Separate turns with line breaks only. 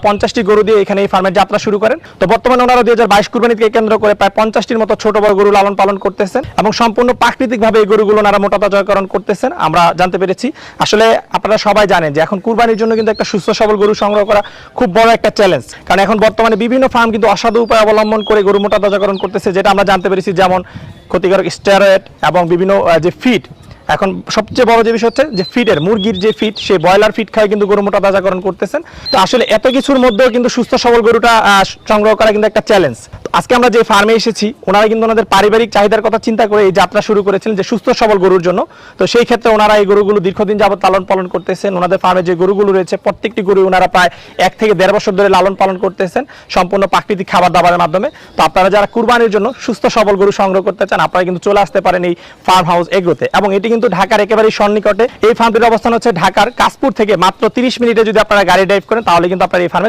50টি গরু দিয়ে এখানে এই ফার্মের যাত্রা শুরু করেন। তো বর্তমানে ওনারা 2022 কুরবানিকে কেন্দ্র করে প্রায় 50টির মতো ছোট বড় গরু লালন পালন করতেছেন এবং সম্পূর্ণ প্রাকৃতিকভাবে এই গরুগুলো ওনারা মোটা তাজাকরণ করতেছেন। আমরা জানতে পেরেছি আসলে আপনারা সবাই জানেন যে এখন কুরবানির জন্য কিন্তু একটা সুস্থ সবল গরু সংগ্রহ করা খুব বড় একটা চ্যালেঞ্জ, কারণ এখন বর্তমানে বিভিন্ন ফার্ম কিন্তু অসাধু উপায় অবলম্বন করে গরু মোটা তাজাকরণ করতেছে, যেটা আমরা জানতে পেরেছি, যেমন ক্ষতিকারক স্টেরয়েড এবং বিভিন্ন যে ফিড। এখন সবচেয়ে বড় যে বিষয় হচ্ছে যে ফিডের মুরগির যে ফিড, সেই ব্রয়লার ফিড খায় কিন্তু গরু মোটা তাজাকরণ করতেছেন। তো আসলে এত কিছুর মধ্যেও কিন্তু সুস্থ সবল গরুটা সংগ্রহ করা কিন্তু একটা চ্যালেঞ্জ। আজকে আমরা যে ফার্মে এসেছি, ওনারা কিন্তু ওনাদের পারিবারিক চাহিদার কথা চিন্তা করে এই যাত্রা শুরু করেছিলেন যে সুস্থ সবল গরুর জন্য। তো সেই ক্ষেত্রে ওনারা এই গরুগুলো দীর্ঘদিন যাবত লালন পালন করতেছেন। ওনাদের ফার্মে যে গরুগুলো রয়েছে প্রত্যেকটি গরু ওনারা প্রায় 1 থেকে 1.5 বছর ধরে লালন পালন করতেছেন সম্পূর্ণ প্রাকৃতিক খাবার দাবারের মাধ্যমে। তো আপনারা যারা কুরবানির জন্য সুস্থ সবল গরু সংগ্রহ করতে চান, আপনারা কিন্তু চলে আসতে পারেন এই ফার্ম হাউস এগ্রোতে। এবং এটি কিন্তু ঢাকার একেবারে সন্নিকটে। এই ফার্মটির অবস্থান হচ্ছে ঢাকার কাশপুর থেকে মাত্র 30 মিনিটে যদি আপনারা গাড়ি ড্রাইভ করেন তাহলে কিন্তু আপনারা এই ফার্মে